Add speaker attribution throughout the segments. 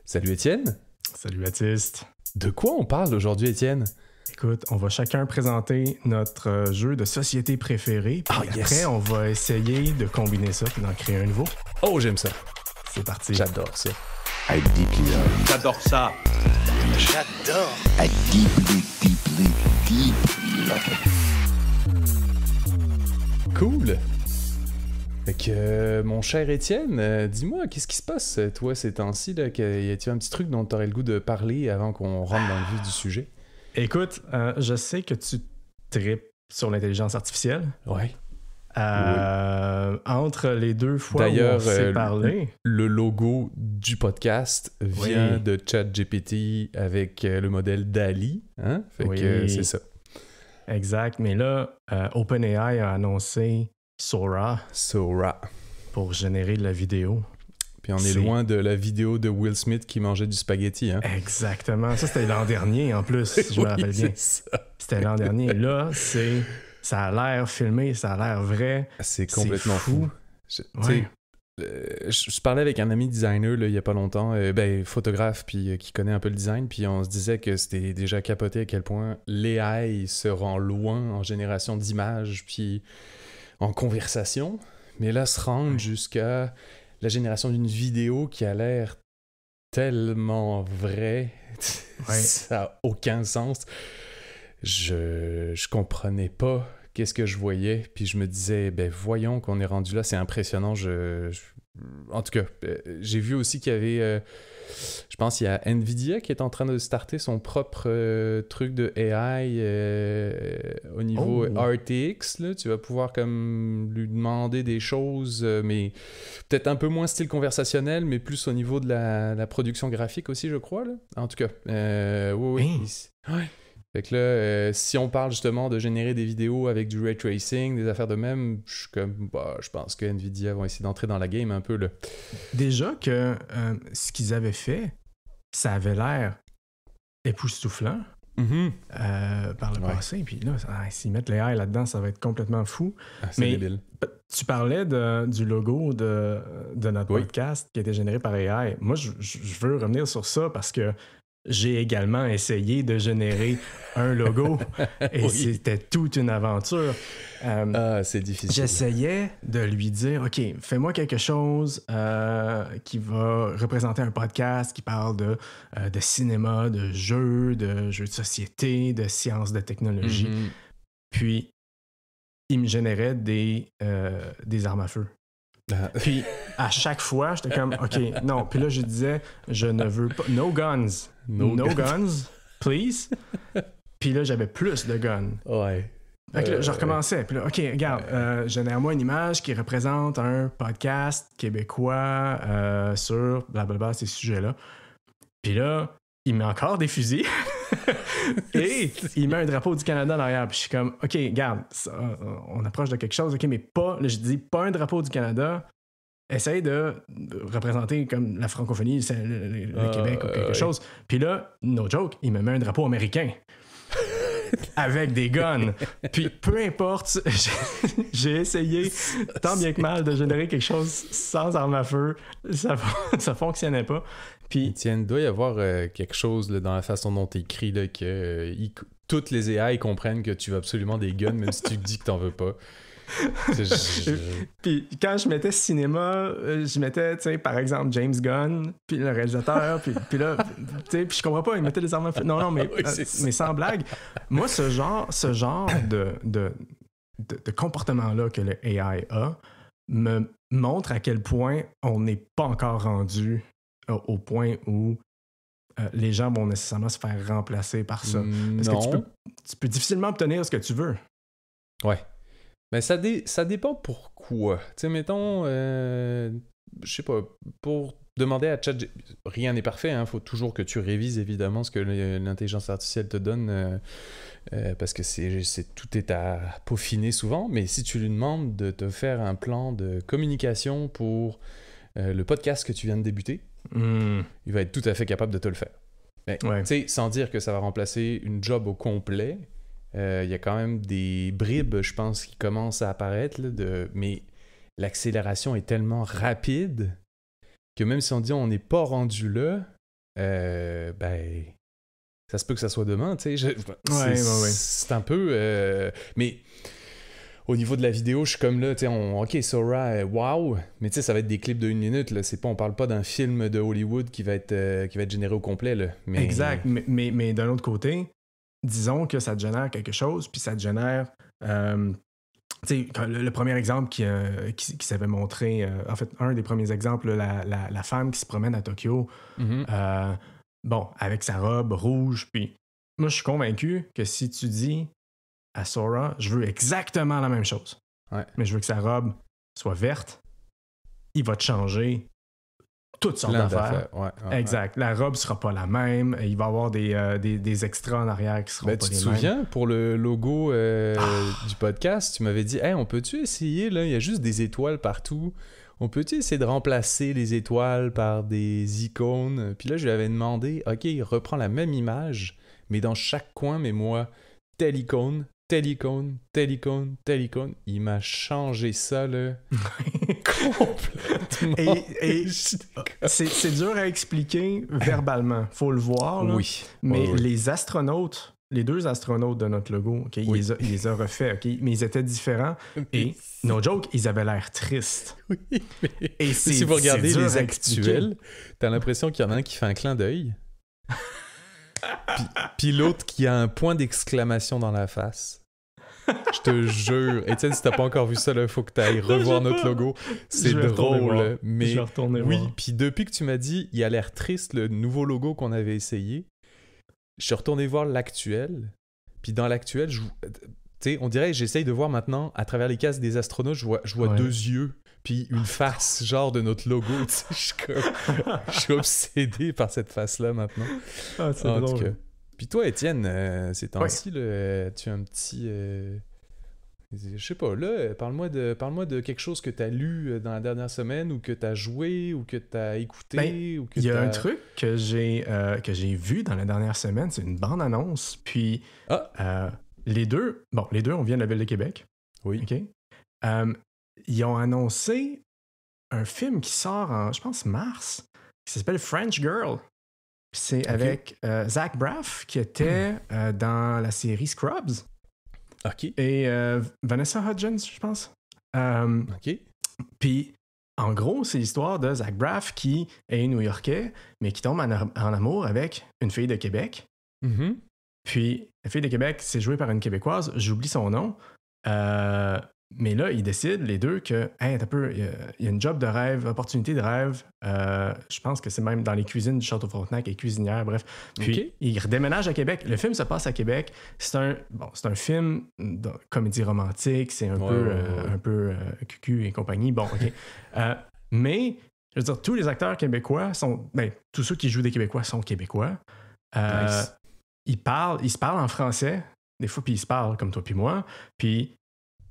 Speaker 1: Salut Étienne.
Speaker 2: Salut Baptiste.
Speaker 1: De quoi on parle aujourd'hui, Étienne?
Speaker 2: Écoute, on va chacun présenter notre jeu de société préféré. Puis après, on va essayer de combiner ça et d'en créer un nouveau.
Speaker 1: Oh, j'aime ça.
Speaker 2: C'est parti.
Speaker 1: J'adore ça.
Speaker 3: I deeply love.
Speaker 4: J'adore ça.
Speaker 5: J'adore.
Speaker 3: I deeply, deeply, deeply love it.
Speaker 1: Cool. Fait que, mon cher Étienne, dis-moi, qu'est-ce qui se passe, toi, ces temps-ci? Là, y a-t-il un petit truc dont tu aurais le goût de parler avant qu'on rentre dans le vif du sujet?
Speaker 2: Écoute, je sais que tu tripes sur l'intelligence artificielle.
Speaker 1: Ouais.
Speaker 2: Entre les deux fois
Speaker 1: D'ailleurs,
Speaker 2: où on s'est parlé...
Speaker 1: le logo du podcast vient de ChatGPT avec le modèle DALL-E. Hein? Fait que c'est ça.
Speaker 2: Exact. Mais là, OpenAI a annoncé Sora pour générer de la vidéo.
Speaker 1: Puis on est loin de la vidéo de Will Smith qui mangeait du spaghetti. Hein?
Speaker 2: Exactement. Ça, c'était l'an dernier, en plus, si je me rappelle bien. C'était l'an dernier. Là, ça a l'air filmé, ça a l'air vrai.
Speaker 1: C'est complètement fou.
Speaker 2: Ouais.
Speaker 1: Je parlais avec un ami designer là, il y a pas longtemps, photographe, puis qui connaît un peu le design, puis on se disait que c'était déjà capoté à quel point l'AI se rend loin en génération d'images, puis en conversation, mais là se rendre jusqu'à la génération d'une vidéo qui a l'air tellement vraie, ça n'a aucun sens. Je comprenais pas qu'est-ce que je voyais, puis je me disais, voyons qu'on est rendu là, c'est impressionnant. En tout cas, j'ai vu aussi qu'il y avait, je pense qu'il y a Nvidia qui est en train de starter son propre truc de AI au niveau RTX. Là. Tu vas pouvoir comme lui demander des choses, mais peut-être un peu moins style conversationnel, mais plus au niveau de la production graphique aussi, je crois. Là. En tout cas, oui. Ouais. Fait que là, si on parle justement de générer des vidéos avec du ray tracing, des affaires de même, je pense que Nvidia vont essayer d'entrer dans la game un peu là.
Speaker 2: Déjà que ce qu'ils avaient fait, ça avait l'air époustouflant par le passé. Puis là, s'ils mettent les AI là-dedans, ça va être complètement fou.
Speaker 1: C'est débile.
Speaker 2: Tu parlais du logo de notre podcast qui a été généré par AI. Moi, je veux revenir sur ça parce que j'ai également essayé de générer un logo et c'était toute une aventure.
Speaker 1: C'est difficile.
Speaker 2: J'essayais de lui dire, OK, fais-moi quelque chose qui va représenter un podcast qui parle de cinéma, de jeux de société, de sciences, de technologie. Puis, il me générait des armes à feu. Puis, à chaque fois, j'étais comme, OK, non. Puis là, je disais, je ne veux pas... No guns. No guns, please. Puis là, j'avais plus de guns.
Speaker 1: Ouais.
Speaker 2: Fait que là, je recommençais. Puis là, OK, regarde, génère-moi une image qui représente un podcast québécois sur blablabla, ces sujets-là. Puis là, il met encore des fusils. Et il met un drapeau du Canada derrière. Puis je suis comme, OK, regarde, on approche de quelque chose, OK, mais pas, là, je dis pas un drapeau du Canada. Essaye de représenter comme la francophonie, le Québec ou quelque chose. Puis là, no joke, il me met un drapeau américain. Avec des guns. Puis peu importe, j'ai essayé tant bien que mal de générer quelque chose sans arme à feu. Ça fonctionnait pas. Puis,
Speaker 1: Étienne, il doit y avoir quelque chose là, dans la façon dont tu écris là, que toutes les AI comprennent que tu veux absolument des guns, même si tu dis que t'en veux pas.
Speaker 2: Puis quand je mettais cinéma, je mettais, tu sais, par exemple, James Gunn, puis le réalisateur, puis là, tu sais, puis je comprends pas, il mettait des armes à feu. Non, mais, mais sans blague. Moi, ce genre de comportement-là que le AI a me montre à quel point on n'est pas encore rendu au point où les gens vont nécessairement se faire remplacer par ça. Parce que tu peux difficilement obtenir ce que tu veux.
Speaker 1: Ouais. Mais ça dépend pourquoi. Tu sais, mettons, je sais pas, pour demander à ChatGPT, rien n'est parfait, hein, faut toujours que tu révises évidemment ce que l'intelligence artificielle te donne, parce que tout est à peaufiner souvent, mais si tu lui demandes de te faire un plan de communication pour le podcast que tu viens de débuter, il va être tout à fait capable de te le faire. Mais, tu sais, sans dire que ça va remplacer une job au complet, il y a quand même des bribes, je pense, qui commencent à apparaître, là, mais l'accélération est tellement rapide que même si on dit on n'est pas rendu là, ben, ça se peut que ça soit demain, tu sais.
Speaker 2: Ouais.
Speaker 1: C'est un peu... mais au niveau de la vidéo, je suis comme là, tu sais, OK, Sora, wow, mais tu sais, ça va être des clips de 1 minute, là. C'est pas, on parle pas d'un film de Hollywood qui va être généré au complet, là. Mais...
Speaker 2: Exact, mais d'un autre côté, disons que ça te génère quelque chose, puis ça te génère... tu sais, le premier exemple qui s'avait montré, en fait, un des premiers exemples, la femme qui se promène à Tokyo, bon, avec sa robe rouge, puis moi, je suis convaincu que si tu dis à Sora, je veux exactement la même chose, mais je veux que sa robe soit verte, il va te changer toutes sortes d'affaires. Exact. La robe sera pas la même. Il va y avoir des extras en arrière qui seront pas les mêmes. Tu te souviens,
Speaker 1: pour le logo du podcast, tu m'avais dit « Hey, on peut-tu essayer, là? Il y a juste des étoiles partout. On peut-tu essayer de remplacer les étoiles par des icônes? » Puis là, je lui avais demandé « OK, reprends la même image, mais dans chaque coin, mets-moi telle icône, telle icône, telle icône, telle icône. » Il m'a changé ça, là. Complètement.
Speaker 2: Et c'est dur à expliquer verbalement. Faut le voir, là.
Speaker 1: Oui.
Speaker 2: Mais les astronautes, les 2 astronautes de notre logo, il les a refaits, mais ils étaient différents. Et, no joke, ils avaient l'air tristes.
Speaker 1: Oui, mais si vous regardez les actuels, t'as l'impression qu'il y en a un qui fait un clin d'œil. Puis l'autre qui a un point d'exclamation dans la face. Je te jure. Étienne, si t'as pas encore vu ça, il faut que t'ailles revoir notre logo. C'est drôle. Mais
Speaker 2: je vais retourner
Speaker 1: oui,
Speaker 2: voir.
Speaker 1: Puis depuis que tu m'as dit, il a l'air triste, le nouveau logo qu'on avait essayé, je suis retourné voir l'actuel. Puis dans l'actuel, tu sais, on dirait, j'essaye de voir maintenant, à travers les cases des astronautes, je vois 2 yeux, puis une face, genre de notre logo. Tu sais, je suis obsédé par cette face-là maintenant.
Speaker 2: Ah, c'est drôle.
Speaker 1: Tout cas. Puis toi, Étienne, ces temps-ci, là, tu as un petit... je sais pas, là, parle-moi de quelque chose que tu as lu dans la dernière semaine, ou que tu as joué, ou que tu as écouté.
Speaker 2: Il y a un truc que j'ai vu dans la dernière semaine, c'est une bande-annonce. Puis les deux, on vient de la Ville de Québec.
Speaker 1: Oui.
Speaker 2: OK? Ils ont annoncé un film qui sort en, je pense, mars, qui s'appelle French Girl. C'est avec Zach Braff, qui était dans la série Scrubs.
Speaker 1: OK.
Speaker 2: Et Vanessa Hudgens, je pense.
Speaker 1: OK.
Speaker 2: Puis, en gros, c'est l'histoire de Zach Braff qui est New-Yorkais, mais qui tombe en amour avec une fille de Québec.
Speaker 1: Mm-hmm.
Speaker 2: Puis, la fille de Québec, c'est jouée par une Québécoise. J'oublie son nom. Mais là, ils décident, les deux, que, hey, il y a une job de rêve, opportunité de rêve. Je pense que c'est même dans les cuisines du Château Frontenac et cuisinière, bref. Puis, ils redéménagent à Québec. Le film se passe à Québec. C'est un film de comédie romantique. C'est un peu cucu et compagnie. Bon, OK. Mais, je veux dire, tous les acteurs québécois sont... Ben, tous ceux qui jouent des Québécois sont québécois.
Speaker 1: Nice.
Speaker 2: Ils se parlent en français, des fois, puis ils se parlent comme toi puis moi. Puis...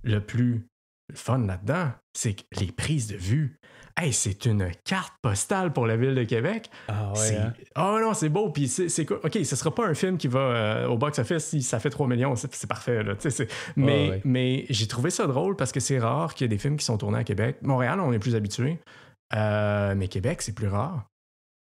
Speaker 2: Le plus fun là-dedans, c'est que les prises de vue. Hey, c'est une carte postale pour la Ville de Québec.
Speaker 1: Ah ouais.
Speaker 2: Oh non, c'est beau. Puis c'est cool. OK, ce sera pas un film qui va au box-office si ça fait 3 millions. C'est parfait. Là. Mais j'ai trouvé ça drôle parce que c'est rare qu'il y ait des films qui sont tournés à Québec. Montréal, on est plus habitué. Mais Québec, c'est plus rare.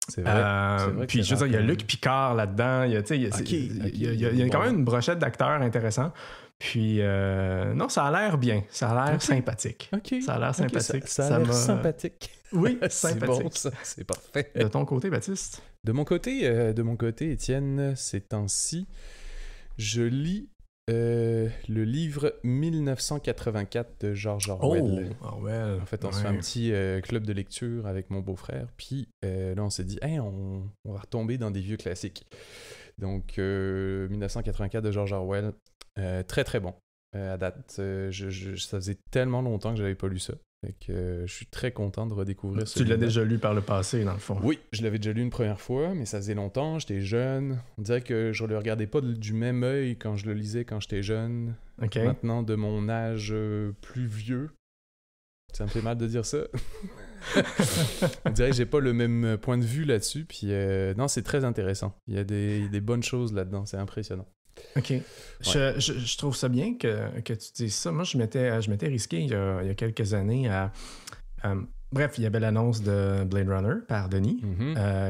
Speaker 1: C'est vrai.
Speaker 2: Puis je veux dire, il y a Luc Picard là-dedans. Il y a quand même une brochette d'acteurs intéressants. Puis, non, ça a l'air bien. Ça a l'air sympathique.
Speaker 1: OK.
Speaker 2: Ça a l'air sympathique.
Speaker 1: Ça a l'air sympathique.
Speaker 2: Oui,
Speaker 1: sympathique. C'est bon, ça. C'est parfait.
Speaker 2: De ton côté, Baptiste?
Speaker 1: De mon côté, Étienne, ces temps-ci, je lis le livre 1984 de George Orwell.
Speaker 2: Oh, Orwell.
Speaker 1: En fait, on se fait un petit club de lecture avec mon beau-frère. Puis là, on s'est dit, hey, on va retomber dans des vieux classiques. Donc, 1984 de George Orwell. Très très bon à date. Ça faisait tellement longtemps que j'avais pas lu ça. Fait que je suis très content de redécouvrir ce
Speaker 2: Tu l'as
Speaker 1: livre.
Speaker 2: déjà lu par le passé, dans le fond.
Speaker 1: Oui, je l'avais déjà lu une première fois, mais ça faisait longtemps, j'étais jeune. On dirait que je le regardais pas du même œil quand je le lisais quand j'étais jeune.
Speaker 2: Okay.
Speaker 1: Maintenant, de mon âge plus vieux, ça me fait mal de dire ça. On dirait que j'ai pas le même point de vue là-dessus. Puis non, c'est très intéressant. Il y a des bonnes choses là-dedans, c'est impressionnant.
Speaker 2: OK. Ouais. Je trouve ça bien que tu dises ça. Moi, je m'étais risqué il y a quelques années à bref, il y avait l'annonce de Blade Runner par Denis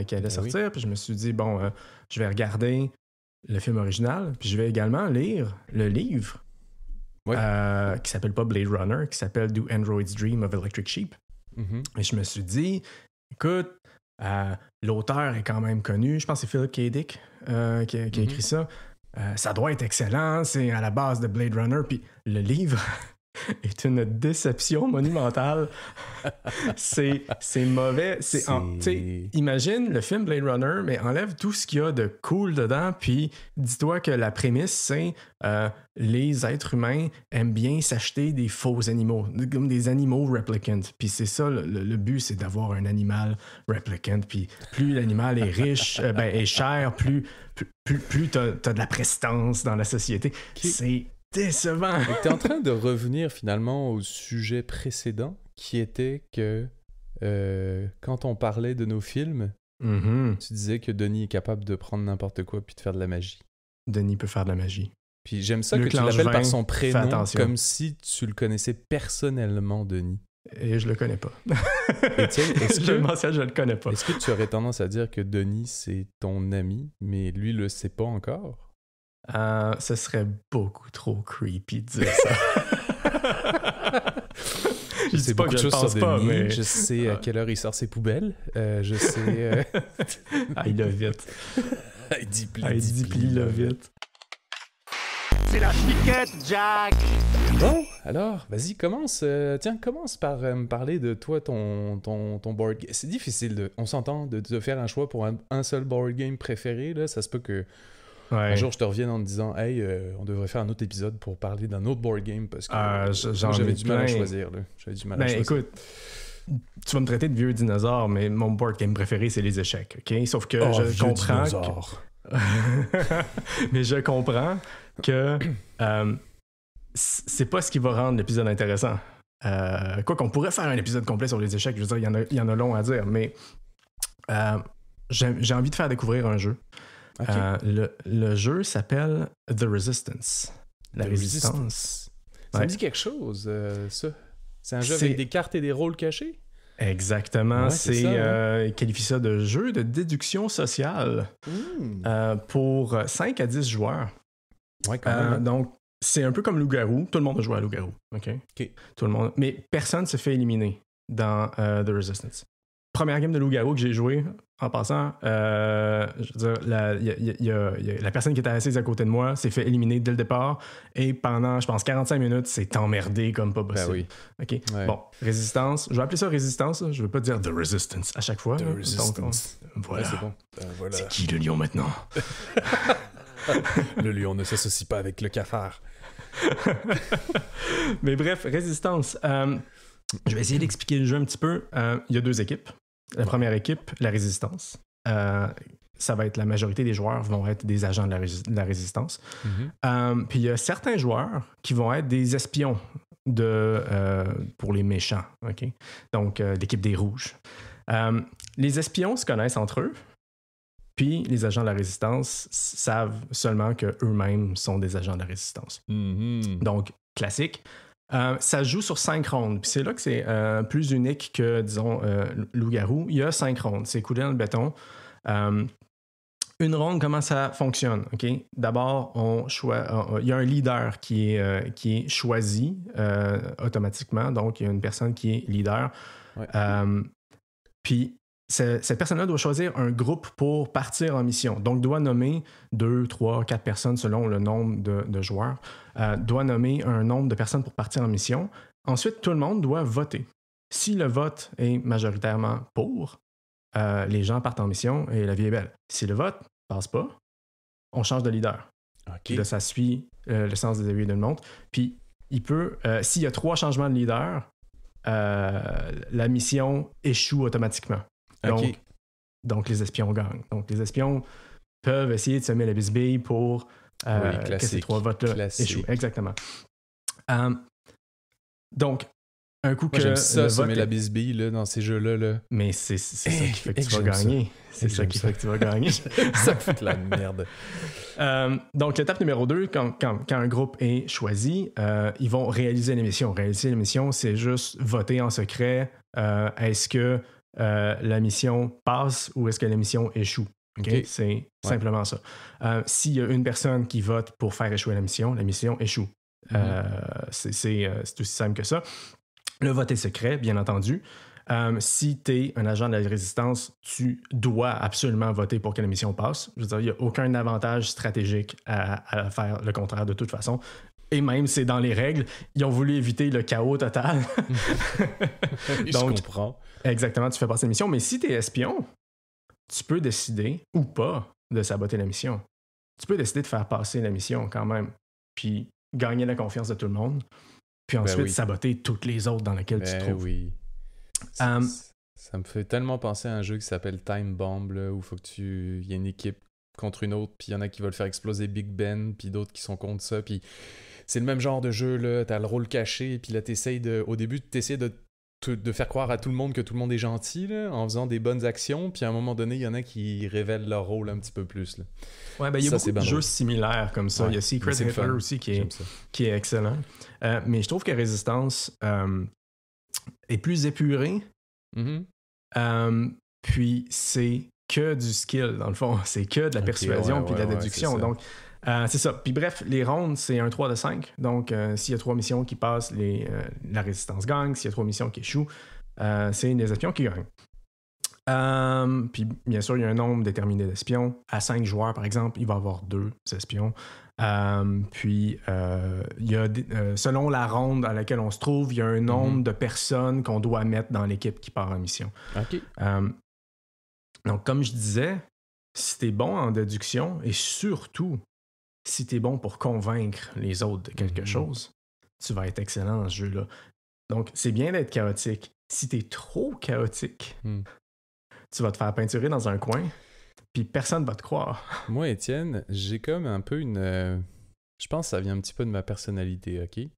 Speaker 2: qui allait
Speaker 1: Ben
Speaker 2: sortir. Puis je me suis dit, bon, je vais regarder le film original. Puis je vais également lire le livre qui s'appelle pas Blade Runner, qui s'appelle Do Androids Dream of Electric Sheep. Et je me suis dit, écoute, l'auteur est quand même connu. Je pense que c'est Philip K. Dick qui a écrit ça. Ça doit être excellent. C'est à la base de Blade Runner. Puis le livre est une déception monumentale. c'est mauvais. Imagine le film Blade Runner, mais enlève tout ce qu'il y a de cool dedans, puis dis-toi que la prémisse, c'est les êtres humains aiment bien s'acheter des faux animaux, comme des animaux replicants. Puis c'est ça, le but, c'est d'avoir un animal replicant. Puis plus l'animal est riche, est cher, plus t'as de la prestance dans la société. C'est décevant.
Speaker 1: Tu es en train de revenir finalement au sujet précédent qui était que quand on parlait de nos films, tu disais que Denis est capable de prendre n'importe quoi puis de faire de la magie.
Speaker 2: Denis peut faire de la magie.
Speaker 1: Puis j'aime ça que tu l'appelles par son prénom comme si tu le connaissais personnellement, Denis.
Speaker 2: Et je le connais pas.
Speaker 1: Étienne,
Speaker 2: je le connais pas.
Speaker 1: Est-ce que tu aurais tendance à dire que Denis c'est ton ami, mais lui le sait pas encore?
Speaker 2: Ce serait beaucoup trop creepy de dire ça.
Speaker 1: Je sais beaucoup de choses sur Denis.
Speaker 2: Mais...
Speaker 1: Je sais à quelle heure il sort ses poubelles. Je sais...
Speaker 2: il l'a vite.
Speaker 1: Il dit
Speaker 2: plie là vite.
Speaker 5: C'est la piquette, Jack!
Speaker 1: Bon, alors, vas-y, commence. Commence par me parler de toi, ton board game. C'est difficile, on s'entend, de faire un choix pour un seul board game préféré. Là. Ça se peut que un jour je te revienne en te disant « Hey, on devrait faire un autre épisode pour parler d'un autre board game parce que j'avais du mal à choisir. Là. J'avais du mal à choisir.
Speaker 2: Écoute, tu vas me traiter de vieux dinosaure, mais mon board game préféré, c'est les échecs. OK? Sauf que je comprends mais je comprends que c'est pas ce qui va rendre l'épisode intéressant. Quoi qu'on pourrait faire un épisode complet sur les échecs, je veux dire, il y en a long à dire, mais j'ai envie de faire découvrir un jeu. Okay. Le jeu s'appelle The Resistance. La Résistance.
Speaker 1: Ça me dit quelque chose, ça. C'est un jeu avec des cartes et des rôles cachés?
Speaker 2: Exactement. Il qualifie ça de jeu de déduction sociale pour 5 à 10 joueurs.
Speaker 1: Ouais, quand même.
Speaker 2: Donc, c'est un peu comme Loup-Garou. Tout le monde a joué à Loup-Garou. OK? Tout le monde. Mais personne ne se fait éliminer dans The Resistance. Première game de Loup-Garou que j'ai joué, en passant, je veux dire, la personne qui était assise à côté de moi s'est fait éliminer dès le départ et pendant, je pense, 45 minutes, c'est emmerdé comme pas possible.
Speaker 1: Ben oui.
Speaker 2: OK? Ouais. Bon, Résistance. Je vais appeler ça Résistance. Je veux pas dire The Resistance à chaque fois.
Speaker 1: The Resistance.
Speaker 2: Donc, voilà.
Speaker 1: Ouais, c'est bon. Voilà.
Speaker 2: C'est qui le lion maintenant?
Speaker 1: Le lion ne s'associe pas avec le cafard.
Speaker 2: Mais bref, Résistance. Je vais essayer d'expliquer le jeu un petit peu. Il y a 2 équipes. La première équipe, la Résistance. Ça va être la majorité des joueurs vont être des agents de la Résistance. Puis il y a certains joueurs qui vont être des espions pour les méchants. Okay? Donc, l'équipe des rouges. Les espions se connaissent entre eux. Puis les agents de la Résistance savent seulement qu'eux-mêmes sont des agents de la Résistance. Donc, classique. Ça joue sur 5 rondes. Puis c'est là que c'est plus unique que, disons, Loup-Garou. Il y a 5 rondes. C'est coulé dans le béton. Une ronde, comment ça fonctionne? Okay? D'abord, il y a un leader qui est choisi automatiquement. Donc, il y a une personne qui est leader. Ouais. Puis, cette personne-là doit choisir un groupe pour partir en mission. Donc, doit nommer 2, 3, 4 personnes selon le nombre de joueurs. Doit nommer un nombre de personnes pour partir en mission. Ensuite, tout le monde doit voter. Si le vote est majoritairement pour, les gens partent en mission et la vie est belle. Si le vote ne passe pas, on change de leader. Okay. Là, ça suit le sens des aiguilles d'une montre. Puis, il peut, s'il y a 3 changements de leader, la mission échoue automatiquement. Donc, les espions gagnent. Donc, les espions peuvent essayer de semer la bisbille pour que ces 3 votes-là échouent. Exactement. Donc, un coup
Speaker 1: Moi,
Speaker 2: que
Speaker 1: j'aime ça,
Speaker 2: le
Speaker 1: semer
Speaker 2: vote
Speaker 1: la bisbille là, dans ces jeux-là. Là.
Speaker 2: Mais c'est ça qui fait que tu vas
Speaker 1: j'aime ça.
Speaker 2: gagner. C'est ça
Speaker 1: J'aime
Speaker 2: qui
Speaker 1: ça.
Speaker 2: fait que tu vas gagner.
Speaker 1: Ça fout de la merde.
Speaker 2: Donc, l'étape numéro 2, quand un groupe est choisi, ils vont réaliser l'émission. Réaliser l'émission, c'est juste voter en secret. Est-ce que la mission passe ou est-ce que la mission échoue? Okay?
Speaker 1: Ok.
Speaker 2: C'est simplement ça. S'il y a une personne qui vote pour faire échouer la mission échoue. C'est aussi simple que ça. Le vote est secret, bien entendu. Si tu es un agent de la résistance, tu dois absolument voter pour que la mission passe. Je veux dire, il n'y a aucun avantage stratégique à faire le contraire de toute façon. Et même, c'est dans les règles. Ils ont voulu éviter le chaos total.
Speaker 1: Je comprends.
Speaker 2: Exactement, tu fais passer la mission. Mais si tu es espion, tu peux décider ou pas de saboter la mission. Tu peux décider de faire passer la mission quand même. Puis gagner la confiance de tout le monde. Puis ensuite, saboter toutes les autres dans lesquelles tu te trouves.
Speaker 1: Oui. Ça me fait tellement penser à un jeu qui s'appelle Time Bomb, là, où il faut que il y a une équipe contre une autre, puis il y en a qui veulent faire exploser Big Ben, puis d'autres qui sont contre ça, puis c'est le même genre de jeu, là, t'as le rôle caché, puis là au début, t'essayes de faire croire à tout le monde que tout le monde est gentil, là, en faisant des bonnes actions, puis à un moment donné, il y en a qui révèlent leur rôle un petit peu plus, là.
Speaker 2: Ouais, ben il y a beaucoup de jeux similaires comme ça. Il y a Secret Hitler aussi qui est excellent. Mais je trouve que Résistance est plus épuré. Puis c'est que du skill, dans le fond. C'est que de la persuasion puis de la déduction. Donc, c'est ça. Puis bref, les rondes, c'est un 3 de 5. Donc, s'il y a 3 missions qui passent, la Résistance gagne. S'il y a 3 missions qui échouent, c'est les espions qui gagnent. Puis bien sûr, il y a un nombre déterminé d'espions. À 5 joueurs, par exemple, il va y avoir 2 espions. Puis, il y a selon la ronde à laquelle on se trouve, il y a un nombre de personnes qu'on doit mettre dans l'équipe qui part en mission.
Speaker 1: OK.
Speaker 2: Donc, comme je disais, si t'es bon en déduction et surtout si t'es bon pour convaincre les autres de quelque chose, tu vas être excellent dans ce jeu-là. Donc, c'est bien d'être chaotique. Si t'es trop chaotique, tu vas te faire peinturer dans un coin, puis personne va te croire.
Speaker 1: Moi, Étienne, j'ai comme un peu je pense que ça vient un petit peu de ma personnalité, OK?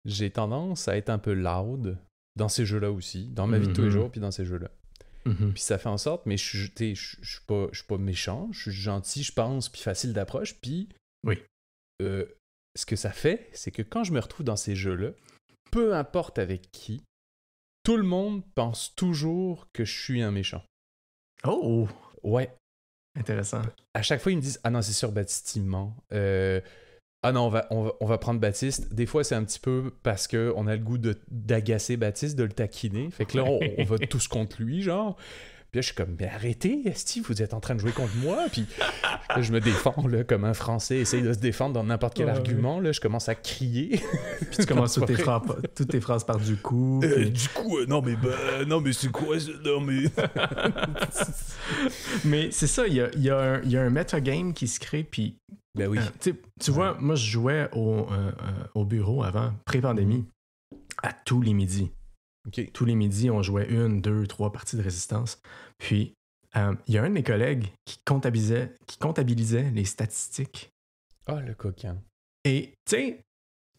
Speaker 1: J'ai tendance à être un peu loud dans ces jeux-là aussi, dans ma vie de tous les jours, puis dans ces jeux-là. Puis ça fait en sorte, mais je suis pas méchant, je suis gentil, je pense, puis facile d'approche, puis ce que ça fait, c'est que quand je me retrouve dans ces jeux-là, peu importe avec qui, tout le monde pense toujours que je suis un méchant.
Speaker 2: Oh!
Speaker 1: Ouais.
Speaker 2: Intéressant.
Speaker 1: À chaque fois, ils me disent « Ah non, c'est sûr, Baptiste, il ment. Ah non, on va prendre Baptiste. » Des fois, c'est un petit peu parce qu'on a le goût d'agacer Baptiste, de le taquiner. Fait que là, on va tous contre lui, genre. Puis là, je suis comme, mais arrêtez, Esti, vous êtes en train de jouer contre moi. Puis là, je me défends, là, comme un Français essaye de se défendre dans n'importe quel argument. Là, je commence à crier.
Speaker 2: Puis tu commences toutes tes phrases par du coup. Puis...
Speaker 1: Du coup, non, mais c'est quoi? Non, mais...
Speaker 2: mais c'est ça, il y a un metagame qui se crée, puis...
Speaker 1: Ben oui.
Speaker 2: Tu vois, moi, je jouais au bureau avant, pré-pandémie, à tous les midis.
Speaker 1: Okay.
Speaker 2: Tous les midis, on jouait 1, 2, 3 parties de résistance. Puis, il y a un de mes collègues qui comptabilisait les statistiques.
Speaker 1: Ah, le coquin.
Speaker 2: Et, tu sais,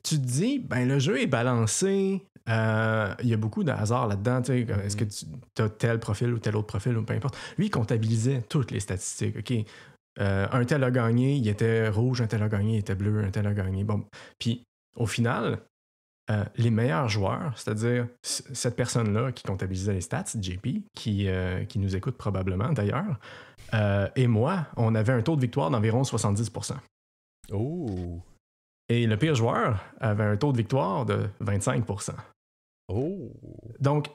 Speaker 2: tu te dis, ben le jeu est balancé, il y a beaucoup de hasard là-dedans, tu sais, est-ce que tu as tel profil ou tel autre profil, ou peu importe. Lui, il comptabilisait toutes les statistiques, OK? Un tel a gagné, il était rouge, un tel a gagné, il était bleu, un tel a gagné. Bon. Puis, au final... les meilleurs joueurs, c'est-à-dire cette personne-là qui comptabilisait les stats, JP, qui nous écoute probablement d'ailleurs, et moi, on avait un taux de victoire d'environ 70%.
Speaker 1: Oh!
Speaker 2: Et le pire joueur avait un taux de victoire de 25%.
Speaker 1: Oh!
Speaker 2: Donc,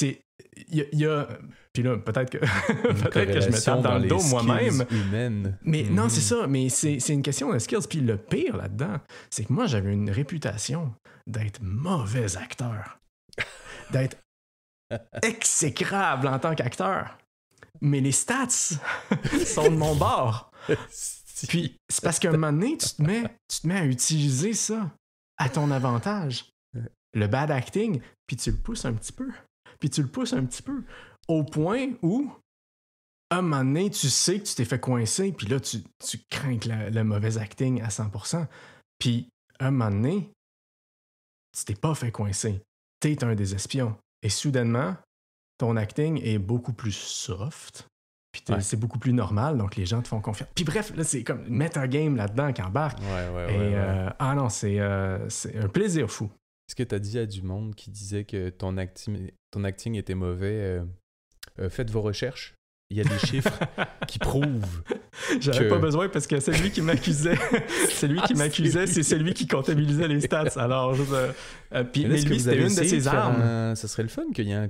Speaker 2: il y a... Puis là, peut-être que je me tape dans le dos moi-même. Mais non, c'est ça. Mais c'est une question de skills. Puis le pire là-dedans, c'est que moi, j'avais une réputation d'être mauvais acteur. D'être exécrable en tant qu'acteur. Mais les stats sont de mon bord. Puis c'est parce qu'à un moment donné, tu te mets à utiliser ça à ton avantage. Le bad acting, puis tu le pousses un petit peu. Puis tu le pousses un petit peu. Au point où, à un moment donné, tu sais que tu t'es fait coincer, puis là, tu crains le mauvais acting à 100%. Puis, à un moment donné, tu t'es pas fait coincer. T'es un des espions. Et soudainement, ton acting est beaucoup plus soft. Puis c'est beaucoup plus normal, donc les gens te font confiance. Puis bref, là, c'est comme metagame là-dedans qui embarque. Ah non, c'est un plaisir fou.
Speaker 1: Est-ce que tu as dit à du monde qui disait que ton acting était mauvais, faites vos recherches, il y a des chiffres qui prouvent.
Speaker 2: J'avais pas besoin parce que celui qui m'accusait, c'est celui qui comptabilisait les stats. Alors, mais lui, c'était une de ses armes.
Speaker 1: Ça serait le fun qu'il y ait un...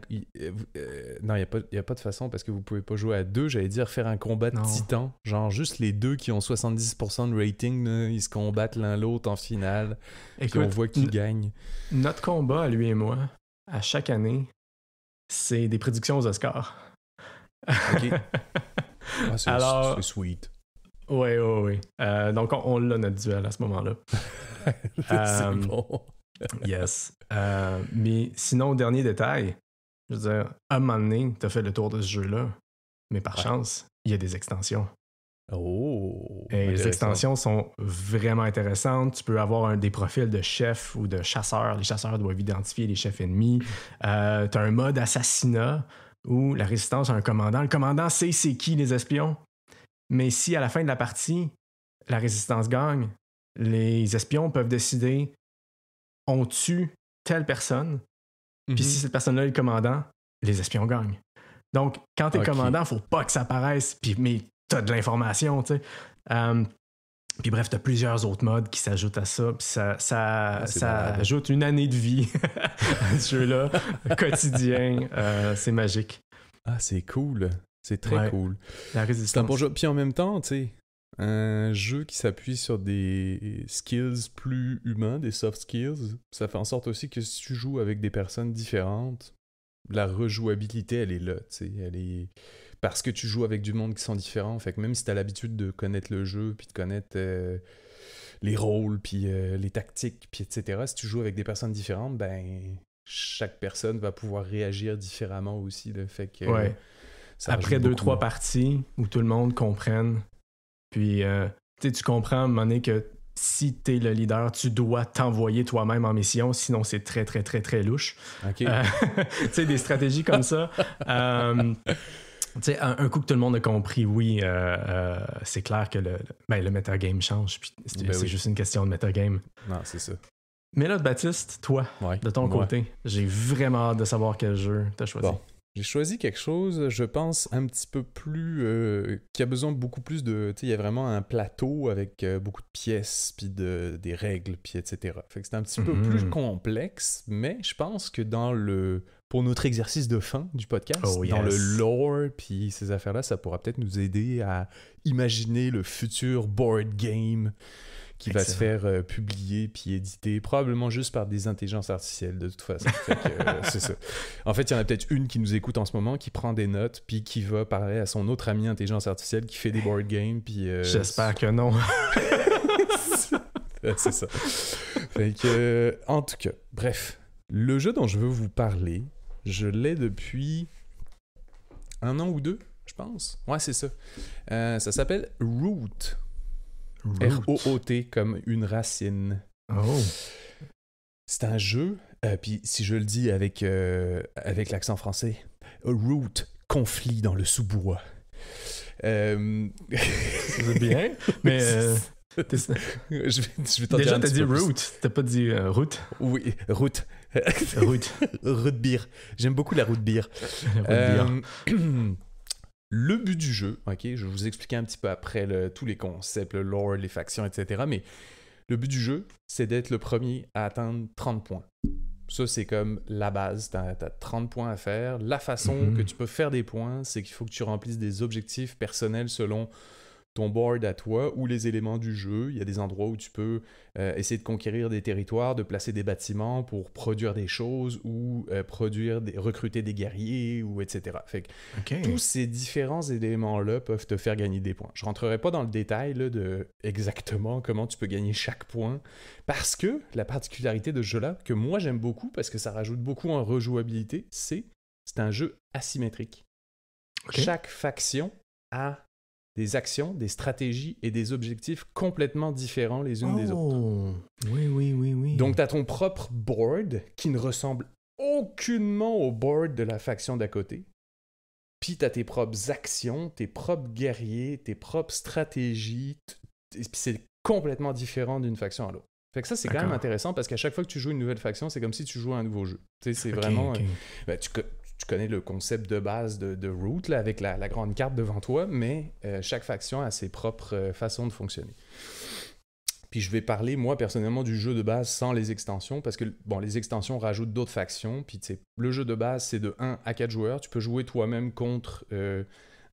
Speaker 1: non, il n'y a pas de façon parce que vous pouvez pas jouer à deux. J'allais dire faire un combat de titans. Genre juste les deux qui ont 70% de rating, là, ils se combattent l'un l'autre en finale. Écoute, puis on voit qui gagne.
Speaker 2: Notre combat, lui et moi, à chaque année, c'est des prédictions aux Oscars.
Speaker 1: OK. C'est sweet.
Speaker 2: Oui. Donc, on l'a notre duel à ce moment-là.
Speaker 1: C'est bon.
Speaker 2: Yes. Mais sinon, dernier détail, je veux dire, à un moment donné, tu as fait le tour de ce jeu-là, mais par chance, il y a des extensions.
Speaker 1: Oh!
Speaker 2: Et les extensions sont vraiment intéressantes. Tu peux avoir des profils de chefs ou de chasseurs. Les chasseurs doivent identifier les chefs ennemis. Tu as un mode assassinat où la résistance a un commandant. Le commandant sait c'est qui les espions. Mais si à la fin de la partie, la résistance gagne, les espions peuvent décider on tue telle personne, puis si cette personne-là est le commandant, les espions gagnent. Donc, quand t'es commandant, faut pas que ça apparaisse, mais t'as de l'information, tu sais. Puis bref, t'as plusieurs autres modes qui s'ajoutent à ça, puis ça ajoute une année de vie à ce jeu-là, quotidien. C'est magique.
Speaker 1: Ah, c'est cool. C'est très cool.
Speaker 2: La résistance.
Speaker 1: C'est un bon jeu. Puis en même temps, tu sais, un jeu qui s'appuie sur des skills plus humains, des soft skills, ça fait en sorte aussi que si tu joues avec des personnes différentes, la rejouabilité, elle est là, tu sais, elle est... Parce que tu joues avec du monde qui sont différents, fait que même si tu as l'habitude de connaître le jeu, puis de connaître les rôles, puis les tactiques, puis etc., si tu joues avec des personnes différentes, ben chaque personne va pouvoir réagir différemment aussi, le fait que...
Speaker 2: Après 2-3 parties où tout le monde comprenne, puis tu comprends à un moment donné que si t'es le leader, tu dois t'envoyer toi-même en mission, sinon c'est très, très, très, très louche.
Speaker 1: OK.
Speaker 2: Tu sais, des stratégies comme ça... Tu sais, un coup que tout le monde a compris, oui, c'est clair que le metagame change, puis c'est juste une question de metagame.
Speaker 1: Non, c'est ça.
Speaker 2: Mais là, Baptiste, toi, de ton côté, j'ai vraiment hâte de savoir quel jeu t'as choisi.
Speaker 1: Bon, j'ai choisi quelque chose, je pense, un petit peu plus... qui a besoin de beaucoup plus de... Tu sais, il y a vraiment un plateau avec beaucoup de pièces, puis des règles, puis etc. Fait que c'est un petit peu plus complexe, mais je pense que pour notre exercice de fin du podcast, dans le lore, puis ces affaires-là, ça pourra peut-être nous aider à imaginer le futur board game qui va se faire publier puis éditer, probablement juste par des intelligences artificielles, de toute façon. Fait que, c'est ça. En fait, il y en a peut-être une qui nous écoute en ce moment, qui prend des notes, puis qui va parler à son autre ami intelligence artificielle qui fait des board games, puis...
Speaker 2: J'espère que non.
Speaker 1: C'est ça. Fait que, en tout cas, bref, le jeu dont je veux vous parler, je l'ai depuis 1 an ou 2, je pense. Ouais, c'est ça. Ça s'appelle Root. R-O-O-T, comme une racine.
Speaker 2: Oh.
Speaker 1: C'est un jeu, puis si je le dis avec l'accent français, Root, conflit dans le sous-bois.
Speaker 2: C'est bien, mais...
Speaker 1: je vais t'en
Speaker 2: déjà,
Speaker 1: dire
Speaker 2: t'as dit root, t'as pas dit route.
Speaker 1: Oui, route.
Speaker 2: Route.
Speaker 1: Root beer. J'aime beaucoup la root beer. Le but du jeu, ok, je vais vous expliquer un petit peu après tous les concepts, le lore, les factions, etc. Mais le but du jeu, c'est d'être le premier à atteindre 30 points. Ça, c'est comme la base. T'as 30 points à faire. La façon que tu peux faire des points, c'est qu'il faut que tu remplisses des objectifs personnels selon ton board à toi ou les éléments du jeu. Il y a des endroits où tu peux essayer de conquérir des territoires, de placer des bâtiments pour produire des choses ou recruter des guerriers ou etc. Fait que tous ces différents éléments-là peuvent te faire gagner des points. Je rentrerai pas dans le détail là, de exactement comment tu peux gagner chaque point parce que la particularité de ce jeu-là, que moi j'aime beaucoup parce que ça rajoute beaucoup en rejouabilité, c'est un jeu asymétrique. Chaque faction a des actions, des stratégies et des objectifs complètement différents les unes des autres.
Speaker 2: Oui.
Speaker 1: Donc, tu as ton propre board qui ne ressemble aucunement au board de la faction d'à côté. Puis, tu as tes propres actions, tes propres guerriers, tes propres stratégies. Puis, c'est complètement différent d'une faction à l'autre. Fait que ça, c'est quand même intéressant parce qu'à chaque fois que tu joues une nouvelle faction, c'est comme si tu jouais un nouveau jeu. Tu sais, c'est vraiment... tu connais le concept de base de Root, là, avec la grande carte devant toi, mais chaque faction a ses propres façons de fonctionner. Puis je vais parler, moi, personnellement, du jeu de base sans les extensions, parce que, bon, les extensions rajoutent d'autres factions, puis tu sais, le jeu de base, c'est de 1 à 4 joueurs. Tu peux jouer toi-même contre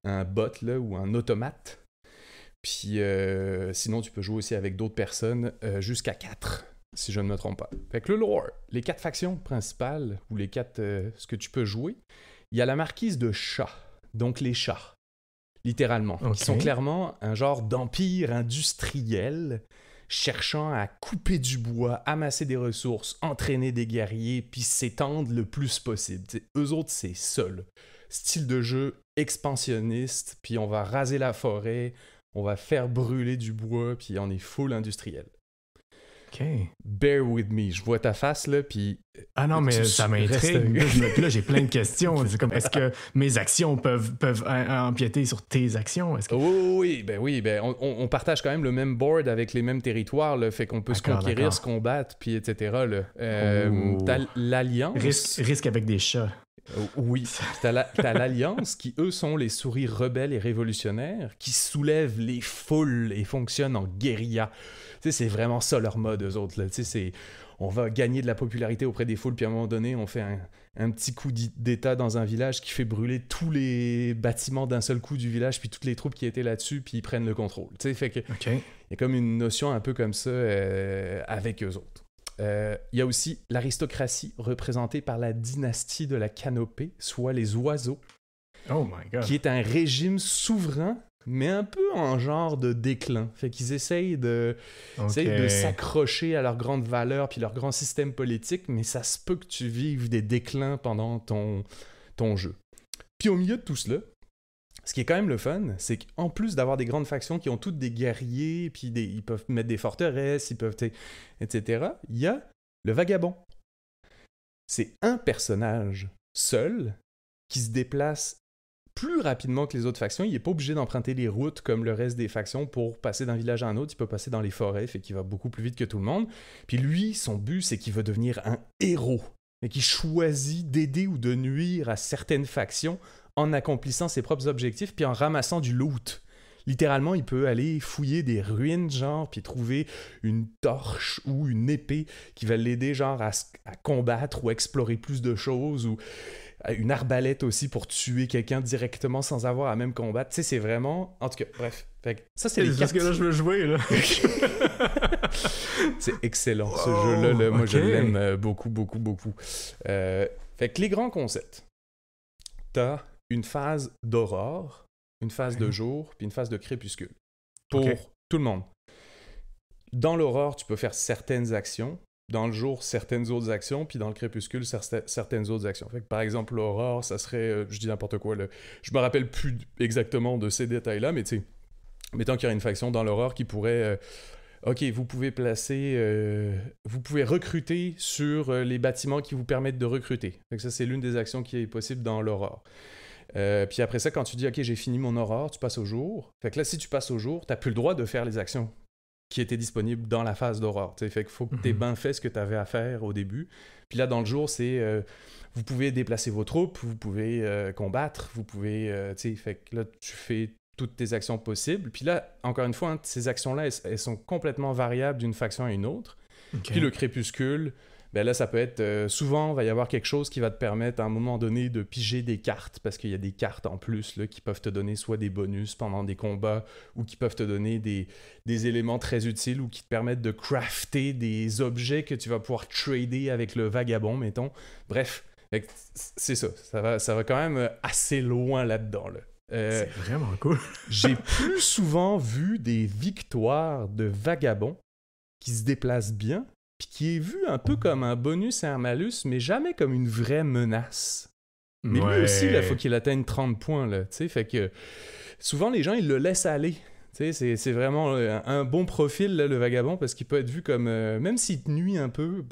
Speaker 1: un bot, là, ou un automate. Puis sinon, tu peux jouer aussi avec d'autres personnes jusqu'à 4, si je ne me trompe pas. Fait que le lore, les 4 factions principales, ou les 4, ce que tu peux jouer, il y a la marquise de chats, donc les chats, littéralement, qui sont clairement un genre d'empire industriel, cherchant à couper du bois, amasser des ressources, entraîner des guerriers, puis s'étendre le plus possible. T'sais, eux autres, c'est ça, là. Style de jeu expansionniste, puis on va raser la forêt, on va faire brûler du bois, puis on est full industriel.
Speaker 2: OK.
Speaker 1: Bear with me. Je vois ta face, là, puis...
Speaker 2: Ah non, mais ça m'intrigue. Là, j'ai plein de questions. C'est comme, est-ce que mes actions peuvent empiéter sur tes actions? Est-ce que...
Speaker 1: Oui, on partage quand même le même board avec les mêmes territoires, là, fait qu'on peut se conquérir, se combattre, puis etc. Là. T'as l'Alliance...
Speaker 2: Risque avec des chats.
Speaker 1: Oui, t'as l'Alliance qui, eux, sont les souris rebelles et révolutionnaires qui soulèvent les foules et fonctionnent en guérilla. Tu sais, c'est vraiment ça leur mode, eux autres. Là. Tu sais, on va gagner de la popularité auprès des foules, puis à un moment donné, on fait un petit coup d'état dans un village qui fait brûler tous les bâtiments d'un seul coup du village, puis toutes les troupes qui étaient là-dessus, puis ils prennent le contrôle. Tu sais, fait que il y a comme une notion un peu comme ça avec eux autres. Il y a aussi l'aristocratie représentée par la dynastie de la canopée, soit les oiseaux, qui est un régime souverain, mais un peu en genre de déclin. Fait qu'ils essayent de s'accrocher à leurs grandes valeurs puis leur grand système politique, mais ça se peut que tu vives des déclins pendant ton jeu. Puis au milieu de tout cela, ce qui est quand même le fun, c'est qu'en plus d'avoir des grandes factions qui ont toutes des guerriers, puis ils peuvent mettre des forteresses, ils peuvent, etc., il y a le vagabond. C'est un personnage seul qui se déplace plus rapidement que les autres factions. Il n'est pas obligé d'emprunter les routes comme le reste des factions pour passer d'un village à un autre. Il peut passer dans les forêts, fait qu'il va beaucoup plus vite que tout le monde. Puis lui, son but, c'est qu'il veut devenir un héros, mais qui choisit d'aider ou de nuire à certaines factions en accomplissant ses propres objectifs, puis en ramassant du loot. Littéralement, il peut aller fouiller des ruines, genre, puis trouver une torche ou une épée qui va l'aider, genre, à combattre ou explorer plus de choses, ou une arbalète aussi pour tuer quelqu'un directement sans avoir à même combattre. Tu sais, c'est vraiment... En tout cas, bref. Fait que ça, c'est les cartes.
Speaker 2: Parce que là, je veux jouer, là.
Speaker 1: C'est excellent, ce jeu-là. Là. Moi, je l'aime beaucoup, beaucoup, beaucoup. Fait que les grands concepts. T'as une phase d'aurore, une phase de jour, puis une phase de crépuscule. Pour tout le monde. Dans l'aurore, tu peux faire certaines actions. Dans le jour, certaines autres actions. Puis dans le crépuscule, certaines autres actions. Fait que, par exemple, l'aurore, ça serait... je dis n'importe quoi, là. Je me rappelle plus exactement de ces détails-là, mais tu sais, mettons qu'il y aurait une faction dans l'aurore qui pourrait... OK, vous pouvez vous pouvez recruter sur les bâtiments qui vous permettent de recruter. Fait que ça, c'est l'une des actions qui est possible dans l'aurore. Puis après ça, quand tu dis « OK, j'ai fini mon aurore », tu passes au jour. Fait que là, si tu passes au jour, t'as plus le droit de faire les actions qui étaient disponibles dans la phase d'aurore. T'sais. Fait qu'il faut que t'aies bien fait ce que t'avais à faire au début. Puis là, dans le jour, c'est... vous pouvez déplacer vos troupes, vous pouvez combattre, vous pouvez... fait que là, tu fais toutes tes actions possibles. Puis là, encore une fois, hein, ces actions-là, elles sont complètement variables d'une faction à une autre. Puis le crépuscule... Ben là, ça peut être... souvent, il va y avoir quelque chose qui va te permettre, à un moment donné, de piger des cartes, parce qu'il y a des cartes en plus là, qui peuvent te donner soit des bonus pendant des combats, ou qui peuvent te donner des éléments très utiles, ou qui te permettent de crafter des objets que tu vas pouvoir trader avec le vagabond, mettons. Bref, c'est ça. Ça va quand même assez loin là-dedans. Là.
Speaker 2: C'est vraiment cool.
Speaker 1: J'ai plus souvent vu des victoires de vagabonds qui se déplacent bien, puis qui est vu un peu comme un bonus et un malus, mais jamais comme une vraie menace. Mais lui aussi, il faut qu'il atteigne 30 points, là, tu sais, fait que souvent, les gens, ils le laissent aller. Tu sais, c'est vraiment un bon profil, là, le vagabond, parce qu'il peut être vu comme... même s'il te nuit un peu,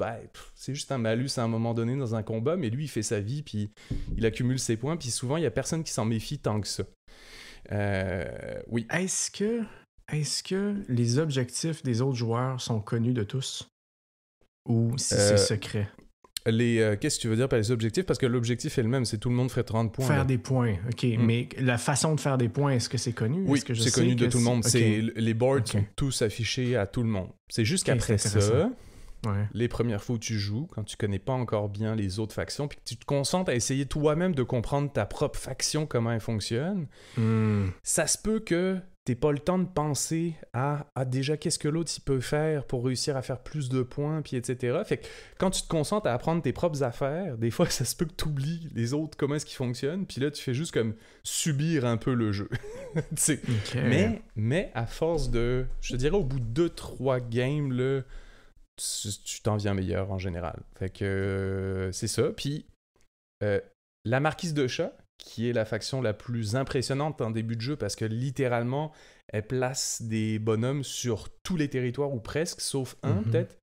Speaker 1: c'est juste un malus à un moment donné dans un combat, mais lui, il fait sa vie, puis il accumule ses points, puis souvent, il n'y a personne qui s'en méfie tant que ça. Oui.
Speaker 2: Est-ce que les objectifs des autres joueurs sont connus de tous? Ou si c'est secret?
Speaker 1: Qu'est-ce que tu veux dire par les objectifs? Parce que l'objectif est le même, c'est tout le monde ferait 30 points.
Speaker 2: Faire des points, OK. Mais la façon de faire des points, est-ce que c'est connu?
Speaker 1: Oui,
Speaker 2: est-ce que
Speaker 1: c'est connu de tout le monde.
Speaker 2: Okay.
Speaker 1: Les boards sont tous affichés à tout le monde. C'est juste qu'après ça, les premières fois où tu joues, quand tu connais pas encore bien les autres factions, puis que tu te concentres à essayer toi-même de comprendre ta propre faction, comment elle fonctionne, ça se peut que t'aies pas le temps de penser à déjà qu'est-ce que l'autre il peut faire pour réussir à faire plus de points, puis etc. Fait que quand tu te concentres à apprendre tes propres affaires, des fois ça se peut que tu oublies les autres, comment est-ce qu'ils fonctionnent, puis là tu fais juste comme subir un peu le jeu. Mais à force de, je te dirais au bout de 2-3 games, là, tu t'en viens meilleur en général. Fait que c'est ça. Puis la marquise de chat, qui est la faction la plus impressionnante en début de jeu parce que littéralement, elle place des bonhommes sur tous les territoires ou presque, sauf un peut-être.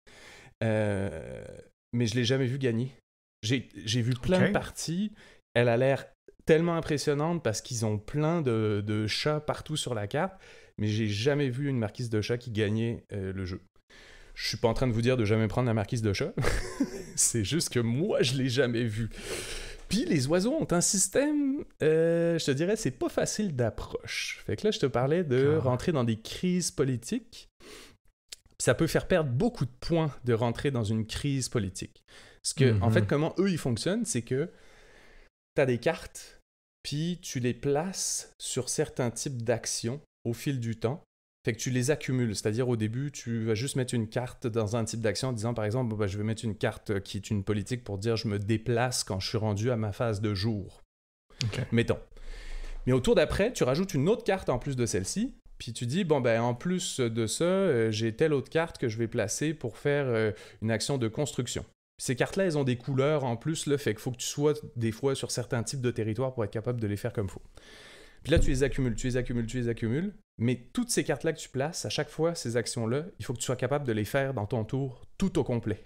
Speaker 1: Mais je l'ai jamais vu gagner. J'ai vu plein de parties. Elle a l'air tellement impressionnante parce qu'ils ont plein de chats partout sur la carte, mais j'ai jamais vu une marquise de chat qui gagnait le jeu. Je suis pas en train de vous dire de jamais prendre la marquise de chat. C'est juste que moi, je l'ai jamais vu. Puis les oiseaux ont un système, je te dirais, c'est pas facile d'approche. Fait que là, je te parlais de rentrer dans des crises politiques. Puis ça peut faire perdre beaucoup de points de rentrer dans une crise politique. Parce que, en fait, comment eux, ils fonctionnent, c'est que t'as des cartes, puis tu les places sur certains types d'actions au fil du temps. Fait que tu les accumules, c'est-à-dire au début, tu vas juste mettre une carte dans un type d'action en disant par exemple, je vais mettre une carte qui est une politique pour dire je me déplace quand je suis rendu à ma phase de jour. Mettons. Mais au tour d'après, tu rajoutes une autre carte en plus de celle-ci, puis tu dis en plus de ça, j'ai telle autre carte que je vais placer pour faire une action de construction. Puis ces cartes-là, elles ont des couleurs en plus, là, fait qu'il faut que tu sois des fois sur certains types de territoires pour être capable de les faire comme il faut. Puis là, tu les accumules, mais toutes ces cartes-là que tu places, à chaque fois, ces actions-là, il faut que tu sois capable de les faire dans ton tour tout au complet.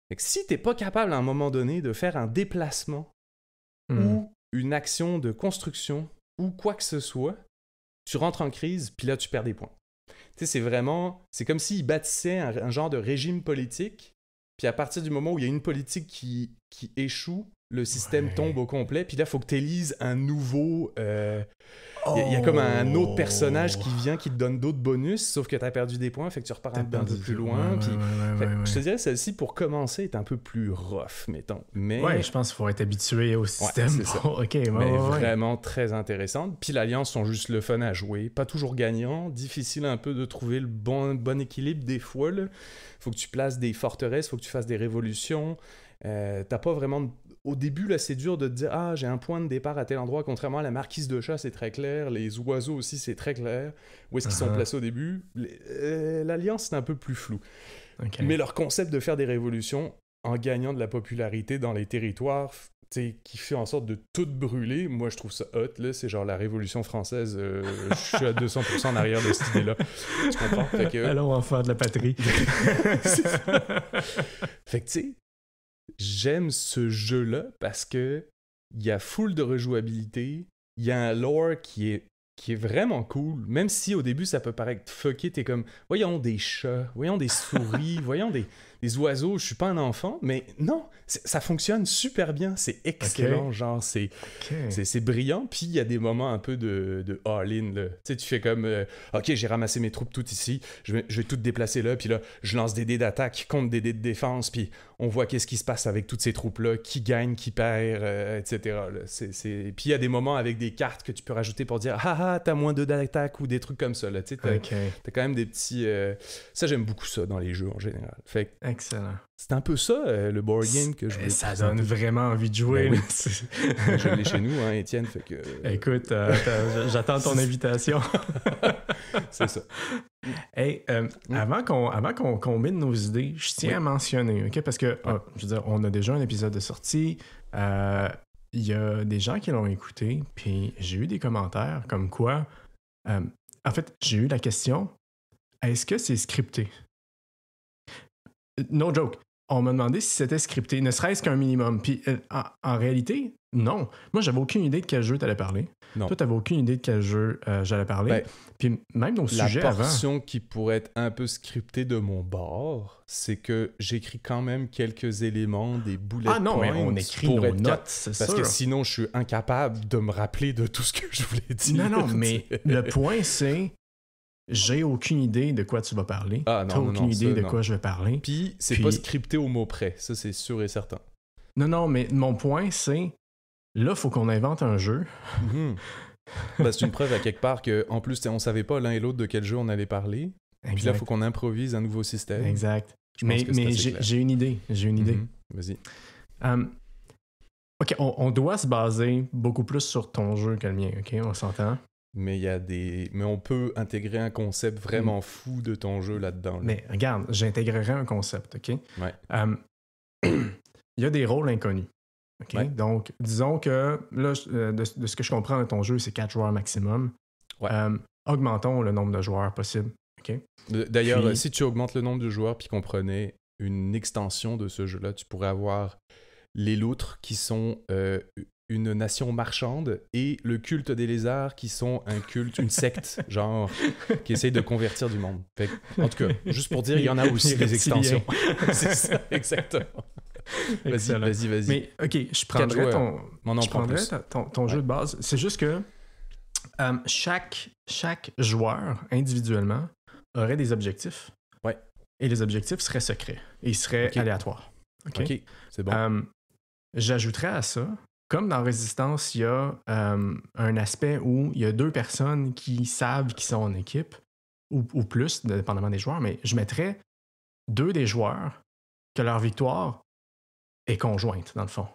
Speaker 1: Fait que si t'es pas capable à un moment donné de faire un déplacement ou une action de construction ou quoi que ce soit, tu rentres en crise, puis là, tu perds des points. Tu sais, c'est comme s'ils bâtissaient un genre de régime politique, puis à partir du moment où il y a une politique qui échoue, le système tombe au complet, puis là, il faut que tu élises un nouveau... Il y a comme un autre personnage qui vient, qui te donne d'autres bonus, sauf que tu as perdu des points, fait que tu repars un peu plus loin. Je te dirais, celle-ci, pour commencer, est un peu plus rough, mettons. Mais...
Speaker 2: Ouais, je pense qu'il faut être habitué au système.
Speaker 1: C'est ça. Vraiment très intéressante. Puis l'Alliance sont juste le fun à jouer. Pas toujours gagnant, difficile un peu de trouver le bon équilibre des fois. Là. Faut que tu places des forteresses, faut que tu fasses des révolutions. T'as pas vraiment... Au début, là, c'est dur de te dire « j'ai un point de départ à tel endroit », contrairement à la marquise de chat, c'est très clair. Les oiseaux aussi, c'est très clair. Où est-ce qu'ils sont placés au début? L'Alliance, c'est un peu plus flou. Mais leur concept de faire des révolutions en gagnant de la popularité dans les territoires, qui fait en sorte de tout brûler, moi, je trouve ça hot. Là. C'est genre la Révolution française. Je suis à 200% en arrière de cette idée-là. Tu comprends? Fait que...
Speaker 2: Allons enfants de la patrie.
Speaker 1: C'est ça. Fait que, tu sais, j'aime ce jeu-là parce que il y a full de rejouabilité, il y a un lore qui est vraiment cool, même si au début ça peut paraître fucké, t'es comme voyons des chats, voyons des souris, voyons des oiseaux, je suis pas un enfant, mais non, ça fonctionne super bien, c'est excellent, genre c'est brillant, puis il y a des moments un peu de all-in, là. Tu sais, tu fais comme ok, j'ai ramassé mes troupes toutes ici, je vais toutes déplacer là, puis là je lance des dés d'attaque contre des dés de défense, puis on voit qu'est-ce qui se passe avec toutes ces troupes-là, qui gagne, qui perd, etc. Là. Puis il y a des moments avec des cartes que tu peux rajouter pour dire t'as moins 2 d'attaque ou des trucs comme ça, là. Tu sais, t'as quand même des petits... Ça, j'aime beaucoup ça dans les jeux en général. Fait que,
Speaker 2: excellent.
Speaker 1: c'est un peu ça, le board game que je voulais
Speaker 2: ça donne vraiment envie de jouer.
Speaker 1: Oui. Je l'ai chez nous, hein, Étienne, fait que...
Speaker 2: Écoute, j'attends ton invitation.
Speaker 1: C'est ça.
Speaker 2: Hey, avant qu'on combine nos idées, je tiens à mentionner, OK? Parce que, je veux dire, on a déjà un épisode de sortie. il y a des gens qui l'ont écouté, puis j'ai eu des commentaires comme quoi... en fait, j'ai eu la question, est-ce que c'est scripté? No joke. On m'a demandé si c'était scripté, ne serait-ce qu'un minimum. Puis en réalité, non. Moi, j'avais aucune idée de quel jeu t'allais parler.
Speaker 1: Non.
Speaker 2: Toi, t'avais aucune idée de quel jeu j'allais parler. Puis même nos sujets avant...
Speaker 1: La portion qui pourrait être un peu scriptée de mon bord, c'est que j'écris quand même quelques éléments, des bullet points.
Speaker 2: Ah non, mais on écrit nos notes, c'est sûr.
Speaker 1: Parce que sinon, je suis incapable de me rappeler de tout ce que je voulais dire.
Speaker 2: Non, mais le point, c'est... J'ai aucune idée de quoi tu vas parler.
Speaker 1: Ah, non,
Speaker 2: t'as aucune idée de quoi je vais parler.
Speaker 1: Puis, c'est pas scripté au mot près. Ça, c'est sûr et certain.
Speaker 2: Non, mais mon point, c'est... Là, il faut qu'on invente un jeu.
Speaker 1: C'est une preuve à quelque part qu'en plus, on savait pas l'un et l'autre de quel jeu on allait parler. Exact. Puis là, il faut qu'on improvise un nouveau système.
Speaker 2: Exact. Mais j'ai une idée.
Speaker 1: Vas-y.
Speaker 2: OK, on doit se baser beaucoup plus sur ton jeu que le mien, OK? On s'entend?
Speaker 1: Mais mais on peut intégrer un concept vraiment fou de ton jeu là-dedans. Là.
Speaker 2: Mais regarde, j'intégrerai un concept, OK?
Speaker 1: Ouais.
Speaker 2: Il y a des rôles inconnus. OK?
Speaker 1: Ouais.
Speaker 2: Donc, disons que là, de ce que je comprends de ton jeu, c'est 4 joueurs maximum.
Speaker 1: Ouais.
Speaker 2: Augmentons le nombre de joueurs possible. OK?
Speaker 1: D'ailleurs, si tu augmentes le nombre de joueurs puis qu'on prenait une extension de ce jeu-là, tu pourrais avoir les loutres qui sont une nation marchande et le culte des lézards qui sont un culte, une secte, genre, qui essaye de convertir du monde. Fait que, en tout cas, juste pour dire, il y en a aussi des extensions. C'est ça, exactement. Vas-y.
Speaker 2: Mais OK, je prendrais ton jeu de base. C'est juste que chaque joueur, individuellement, aurait des objectifs.
Speaker 1: Ouais.
Speaker 2: Et les objectifs seraient secrets. Et ils seraient aléatoires. OK,
Speaker 1: c'est bon.
Speaker 2: J'ajouterais à ça, comme dans Résistance, il y a un aspect où il y a 2 personnes qui savent qu'ils sont en équipe, ou plus, dépendamment des joueurs, mais je mettrais 2 des joueurs que leur victoire est conjointe, dans le fond.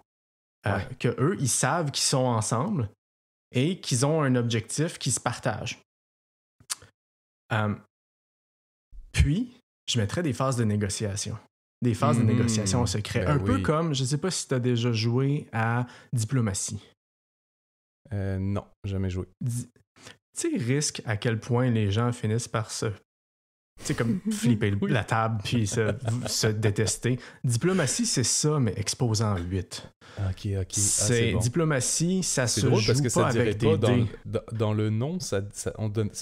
Speaker 2: Que eux, ils savent qu'ils sont ensemble et qu'ils ont un objectif qui se partage. Puis, je mettrais des phases de négociation. Des phases de négociation en secret. Peu comme, je ne sais pas si tu as déjà joué à Diplomatie.
Speaker 1: Non, jamais joué.
Speaker 2: Tu sais, risque à quel point les gens finissent par se... Tu sais, comme flipper la table puis se détester. Diplomatie, c'est ça, mais exposé en 8.
Speaker 1: OK.
Speaker 2: C'est bon. Diplomatie, ça se
Speaker 1: drôle
Speaker 2: joue
Speaker 1: parce que
Speaker 2: pas
Speaker 1: ça
Speaker 2: avec
Speaker 1: pas
Speaker 2: des dés.
Speaker 1: dans le nom, ça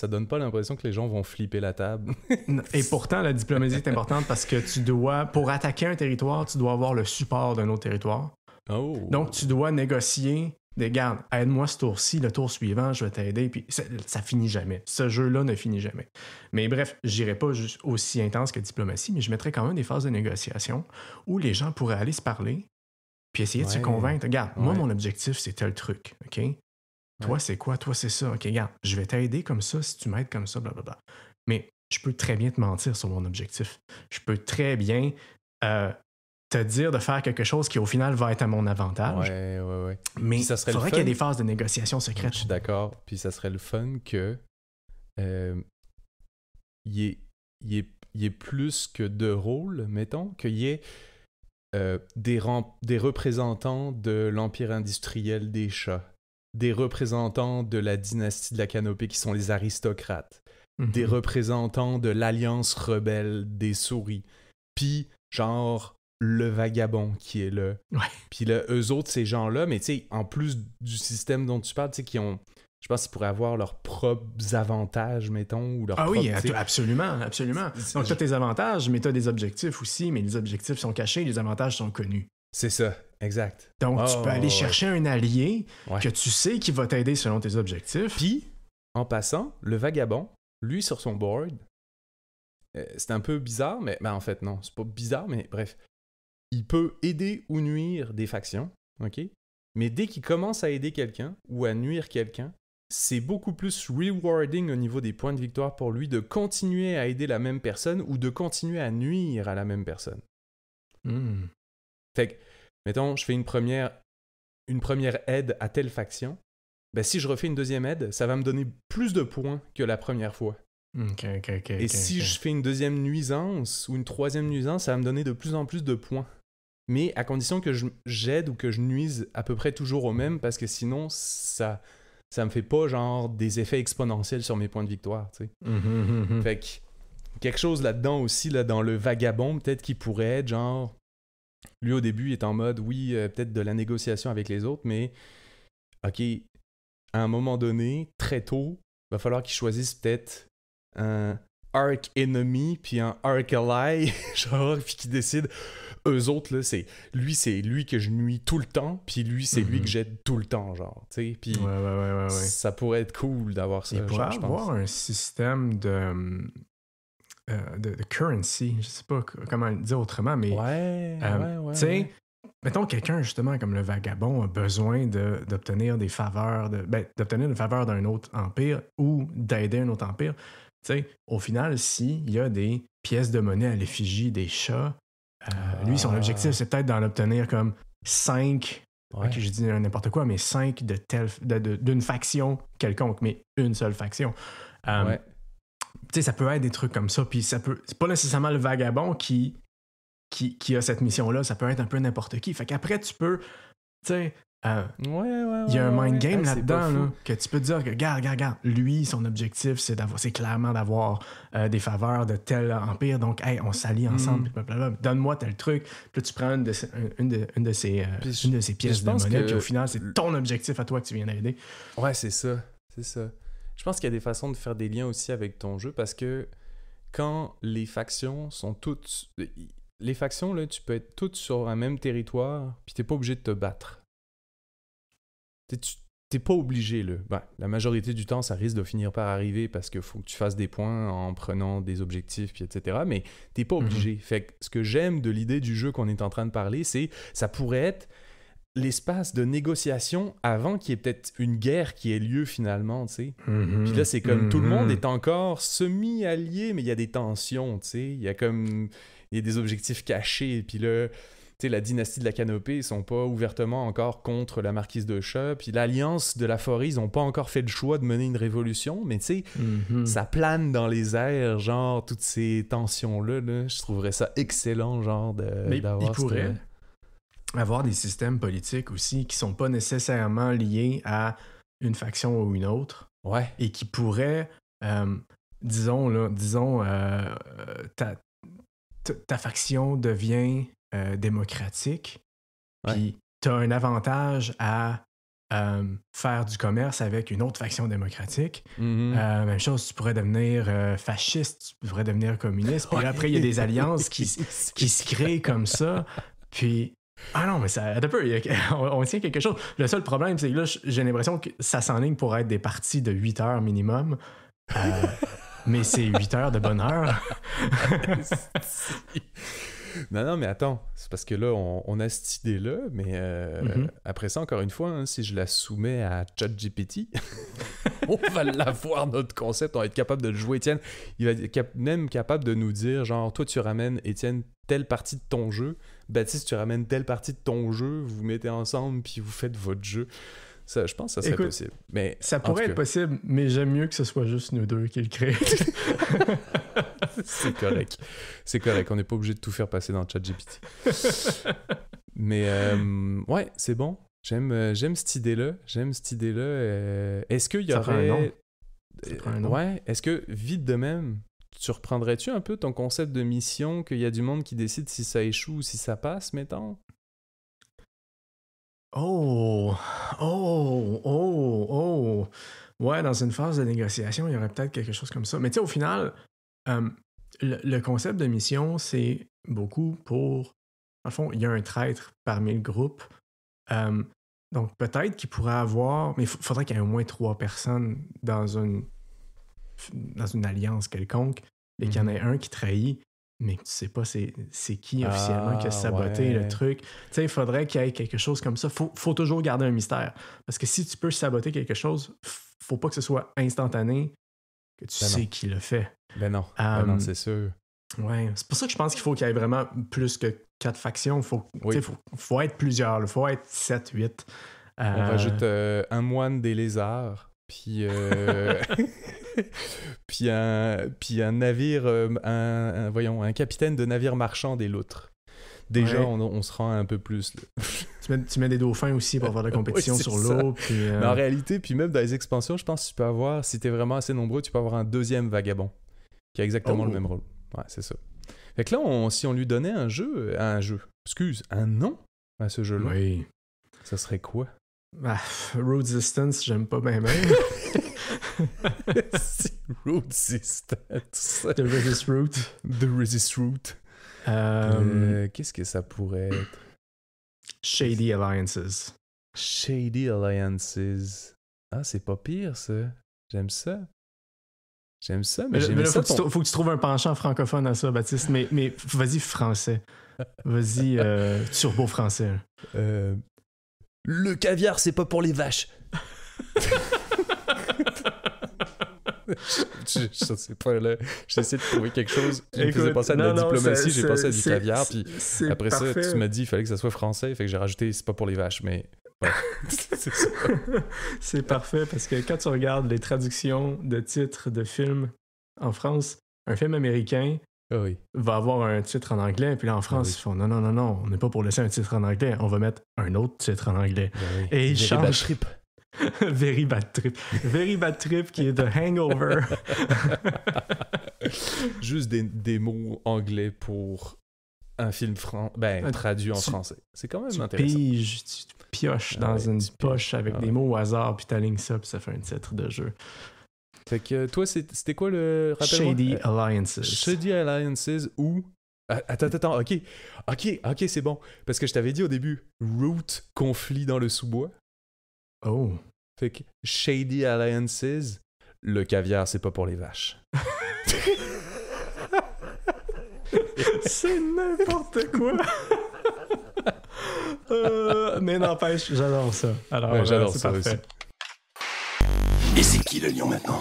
Speaker 1: donne pas l'impression que les gens vont flipper la table.
Speaker 2: Et pourtant, la diplomatie est importante parce que tu dois, pour attaquer un territoire, tu dois avoir le support d'un autre territoire.
Speaker 1: Oh.
Speaker 2: Donc, tu dois négocier des gardes. Aide-moi ce tour-ci, le tour suivant, je vais t'aider. Puis ça finit jamais. Ce jeu-là ne finit jamais. Mais bref, j'irai pas juste aussi intense que Diplomatie, mais je mettrais quand même des phases de négociation où les gens pourraient aller se parler puis essayer de se convaincre. Regarde, moi, mon objectif, c'est tel truc. OK? Toi, c'est quoi? Toi, c'est ça. OK, regarde, je vais t'aider comme ça si tu m'aides comme ça, blablabla. Mais je peux très bien te mentir sur mon objectif. Je peux très bien te dire de faire quelque chose qui, au final, va être à mon avantage.
Speaker 1: Ouais.
Speaker 2: Mais il faudrait qu'il y ait des phases de négociation secrètes.
Speaker 1: Je suis d'accord. Puis ça serait le fun que il y ait plus que 2 rôles, mettons, qu'il y ait des représentants de l'Empire industriel des chats, des représentants de la dynastie de la Canopée qui sont les aristocrates, des représentants de l'Alliance rebelle des souris, puis genre le vagabond qui est là. Puis là, eux autres, ces gens-là, mais tu sais, en plus du système dont tu parles, tu sais, qui ont... Je pense qu'ils pourraient avoir leurs propres avantages, mettons, ou leurs
Speaker 2: oui, absolument. Donc, tu as tes avantages, mais tu as des objectifs aussi, mais les objectifs sont cachés, les avantages sont connus.
Speaker 1: C'est ça, exact.
Speaker 2: Donc, tu peux aller chercher un allié que tu sais qui va t'aider selon tes objectifs.
Speaker 1: Puis, en passant, le vagabond, lui, sur son board, c'est un peu bizarre, mais en fait, non, c'est pas bizarre, mais bref, il peut aider ou nuire des factions, OK? Mais dès qu'il commence à aider quelqu'un ou à nuire quelqu'un, c'est beaucoup plus rewarding au niveau des points de victoire pour lui de continuer à aider la même personne ou de continuer à nuire à la même personne. Fait que, mettons, je fais une première aide à telle faction, ben si je refais une deuxième aide, ça va me donner plus de points que la première fois. Et si je fais une deuxième nuisance ou une troisième nuisance, ça va me donner de plus en plus de points. mais à condition que j'aide ou que je nuise à peu près toujours au même, parce que sinon, ça me fait pas genre des effets exponentiels sur mes points de victoire, tu sais. Fait que quelque chose là-dedans aussi, là, dans le vagabond, peut-être qu'il pourrait être genre... Lui, au début, il est en mode, oui, peut-être de la négociation avec les autres, mais OK, à un moment donné, très tôt, il va falloir qu'il choisisse peut-être un arc enemy puis un arc ally, genre, puis qu'il décide, eux autres, là, c'est lui que je nuis tout le temps, puis lui, c'est lui que j'aide tout le temps, genre, tu sais, puis
Speaker 2: Ouais.
Speaker 1: ça pourrait être cool d'avoir ça,
Speaker 2: Il pourrait
Speaker 1: je
Speaker 2: avoir
Speaker 1: pense.
Speaker 2: un système de currency, je sais pas comment le dire autrement, mais
Speaker 1: Ouais.
Speaker 2: tu sais, mettons quelqu'un justement comme le vagabond a besoin d'obtenir des faveurs, d'obtenir des faveurs d'un autre empire ou d'aider un autre empire. Tu sais, au final, s'il y a des pièces de monnaie à l'effigie des chats, lui, son objectif, c'est peut-être d'en obtenir comme 5.
Speaker 1: Ouais.
Speaker 2: Ok, je dis n'importe quoi, mais 5 d'une faction quelconque, mais une seule faction.
Speaker 1: Ouais.
Speaker 2: Tu sais, ça peut être des trucs comme ça, puis c'est pas nécessairement le vagabond qui a cette mission-là, ça peut être un peu n'importe qui. Fait qu'après, tu peux, tu sais, il y a un mind game là-dedans, là, que tu peux te dire que, regarde, lui, son objectif, c'est clairement d'avoir des faveurs de tel empire, donc, hey, on s'allie ensemble, blablabla, donne-moi tel truc, puis là, tu prends une de ces pièces de monnaie, puis au final, c'est ton objectif à toi que tu viens d'aider.
Speaker 1: Ouais, c'est ça. Je pense qu'il y a des façons de faire des liens aussi avec ton jeu, parce que quand les factions sont toutes... Les factions, là, tu peux être toutes sur un même territoire, puis t'es pas obligé de te battre. T'es pas obligé, là. Ben, la majorité du temps, ça risque de finir par arriver parce qu'il faut que tu fasses des points en prenant des objectifs, puis etc. Mais t'es pas obligé. Fait que ce que j'aime de l'idée du jeu qu'on est en train de parler, c'est ça pourrait être l'espace de négociation avant qu'il y ait peut-être une guerre qui ait lieu finalement, tu sais. Puis là, c'est comme tout le monde est encore semi-allié, mais il y a des tensions, tu sais. Il y a des objectifs cachés, puis là... Tu sais, la dynastie de la Canopée, ils sont pas ouvertement encore contre la marquise de Chat. Puis l'Alliance de la Forêt, ils ont pas encore fait le choix de mener une révolution. Mais tu sais, ça plane dans les airs, genre, toutes ces tensions-là. Là. Je trouverais ça excellent, genre, d'avoir...
Speaker 2: Il pourrait avoir des systèmes politiques aussi qui sont pas nécessairement liés à une faction ou une autre.
Speaker 1: Ouais.
Speaker 2: Et qui pourraient, disons, ta faction devient... démocratique, puis t'as un avantage à faire du commerce avec une autre faction démocratique. Même chose, tu pourrais devenir fasciste, tu pourrais devenir communiste, puis après, il y a des alliances qui se créent comme ça, puis... Ah non, mais ça... on tient quelque chose. Le seul problème, c'est que là, j'ai l'impression que ça s'enligne pour être des parties de 8 heures minimum, mais c'est 8 heures de bonheur.
Speaker 1: Non, mais attends, c'est parce que là, on a cette idée-là, mais après ça, encore une fois, hein, si je la soumets à ChatGPT, on va l'avoir, notre concept, on va être capable de le jouer. Étienne, il va être même capable de nous dire, genre, toi, tu ramènes, Étienne, telle partie de ton jeu, Baptiste, tu ramènes telle partie de ton jeu, vous mettez ensemble, puis vous faites votre jeu. Ça, je pense que ça serait possible. Mais,
Speaker 2: ça pourrait être possible, mais j'aime mieux que ce soit juste nous deux qui le créent.
Speaker 1: C'est correct. C'est correct. On n'est pas obligé de tout faire passer dans ChatGPT. Mais ouais, c'est bon. J'aime cette idée-là. Est-ce qu'il y aurait...
Speaker 2: Ça prend un nom.
Speaker 1: Ouais. Est-ce que, vite de même, tu reprendrais-tu un peu ton concept de mission, qu'il y a du monde qui décide si ça échoue ou si ça passe, mettons?
Speaker 2: Oh! Ouais, dans une phase de négociation, il y aurait peut-être quelque chose comme ça. Mais tu sais, au final, le concept de mission, c'est beaucoup pour... En fond, il y a un traître parmi le groupe. Donc, peut-être qu'il pourrait avoir... Mais il faudrait qu'il y ait au moins 3 personnes dans une alliance quelconque et qu'il y en ait un qui trahit, mais que tu sais pas c'est qui officiellement qui a saboté le truc. Tu sais, il faudrait qu'il y ait quelque chose comme ça. Faut toujours garder un mystère. Parce que si tu peux saboter quelque chose, faut pas que ce soit instantané, que tu sais qui le fait.
Speaker 1: Ben non, c'est sûr.
Speaker 2: Ouais, c'est pour ça que je pense qu'il faut qu'il y ait vraiment plus que 4 factions. Faut être plusieurs. Il faut être 7, 8.
Speaker 1: On rajoute un moine des lézards, puis un navire, un capitaine de navire marchand des loutres. déjà,
Speaker 2: Ouais.
Speaker 1: on se rend un peu plus. Là.
Speaker 2: Tu mets des dauphins aussi pour avoir de la compétition
Speaker 1: Oui, c'est
Speaker 2: sur
Speaker 1: ça.
Speaker 2: l'eau. Puis,
Speaker 1: Mais en réalité, puis même dans les expansions, je pense que tu peux avoir, si t'es vraiment assez nombreux, tu peux avoir un deuxième vagabond qui a exactement le même rôle. Ouais, c'est ça. Fait que là, si on lui donnait un nom à ce jeu-là,
Speaker 2: oui.
Speaker 1: ça serait quoi?
Speaker 2: Ah, Road Distance, j'aime pas bien.
Speaker 1: C'est Road Resistance.
Speaker 2: The Resist Route.
Speaker 1: The Resist Route. Qu'est-ce que ça pourrait être?
Speaker 2: Shady Alliances.
Speaker 1: Shady Alliances. Ah, c'est pas pire, ça. J'aime ça. Mais j'aime ça.
Speaker 2: Faut que tu trouves un penchant francophone à ça, Baptiste. Mais vas-y français. Vas-y turbo français.
Speaker 1: Le caviar, c'est pas pour les vaches. je sais pas, là. J'essaie de trouver quelque chose qui me faisait penser à de la diplomatie. J'ai pensé à du caviar, puis après
Speaker 2: parfait.
Speaker 1: ça, tu m'as dit qu'il fallait que ça soit français, fait que j'ai rajouté c'est pas pour les vaches, mais... Ouais. C'est ça.
Speaker 2: C'est parfait, parce que quand tu regardes les traductions de titres de films en France, un film américain
Speaker 1: Ah oui.
Speaker 2: va avoir un titre en anglais, puis là en France, ils font non, on n'est pas pour laisser un titre en anglais, on va mettre un autre titre en anglais.
Speaker 1: Oui.
Speaker 2: Et ils
Speaker 1: Very Bad
Speaker 2: changent.
Speaker 1: Trip.
Speaker 2: Very Bad Trip. Very Bad Trip qui est The Hangover.
Speaker 1: Juste des mots anglais pour un film traduit en français. C'est quand même intéressant.
Speaker 2: Tu pioches dans une poche avec des mots au hasard, puis t'alignes ça, puis ça fait un titre de jeu.
Speaker 1: Fait que toi, c'était quoi le... Rappelle-moi?
Speaker 2: Shady Alliances.
Speaker 1: Shady Alliances ou... Attends, ok, c'est bon. Parce que je t'avais dit au début, route, conflit dans le sous-bois.
Speaker 2: Oh.
Speaker 1: Fait que Shady Alliances, le caviar, c'est pas pour les vaches.
Speaker 2: C'est n'importe quoi. Mais n'empêche, j'adore ça. Alors,
Speaker 1: Ouais, j'adore
Speaker 2: c'est
Speaker 1: ça
Speaker 2: parfait.
Speaker 3: Et c'est qui le lion maintenant?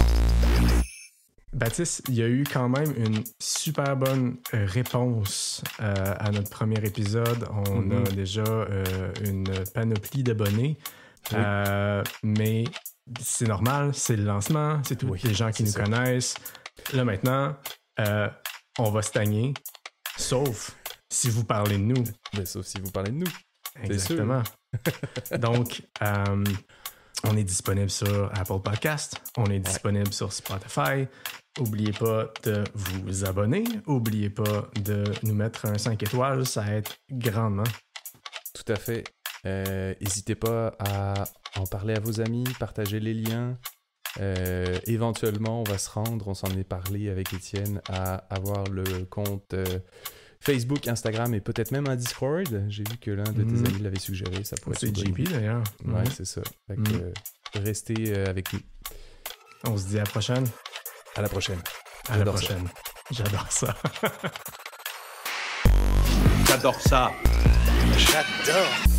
Speaker 2: Baptiste, il y a eu quand même une super bonne réponse à notre premier épisode. On a déjà une panoplie d'abonnés.
Speaker 1: Oui.
Speaker 2: Mais c'est normal, c'est le lancement, c'est tous les gens qui nous connaissent. Là maintenant, on va stagner, sauf si vous parlez de nous.
Speaker 1: Mais sauf si vous parlez de nous.
Speaker 2: Exactement. Donc, on est disponible sur Apple Podcast, on est disponible sur Spotify. N'oubliez pas de vous abonner. N'oubliez pas de nous mettre un 5 étoiles, ça aide grandement.
Speaker 1: Tout à fait. N'hésitez pas à en parler à vos amis, partager les liens. Éventuellement, on va se rendre, on s'en est parlé avec Étienne, à avoir le compte Facebook, Instagram et peut-être même un Discord. J'ai vu que l'un de tes amis l'avait suggéré. Ça pourrait
Speaker 2: C'est
Speaker 1: être une bonne
Speaker 2: JP
Speaker 1: idée.
Speaker 2: d'ailleurs.
Speaker 1: Ouais, c'est ça. Fait que, restez avec nous.
Speaker 2: On se dit à la prochaine.
Speaker 1: À la prochaine.
Speaker 2: À la prochaine. J'adore ça.
Speaker 5: J'adore ça.
Speaker 3: J'adore.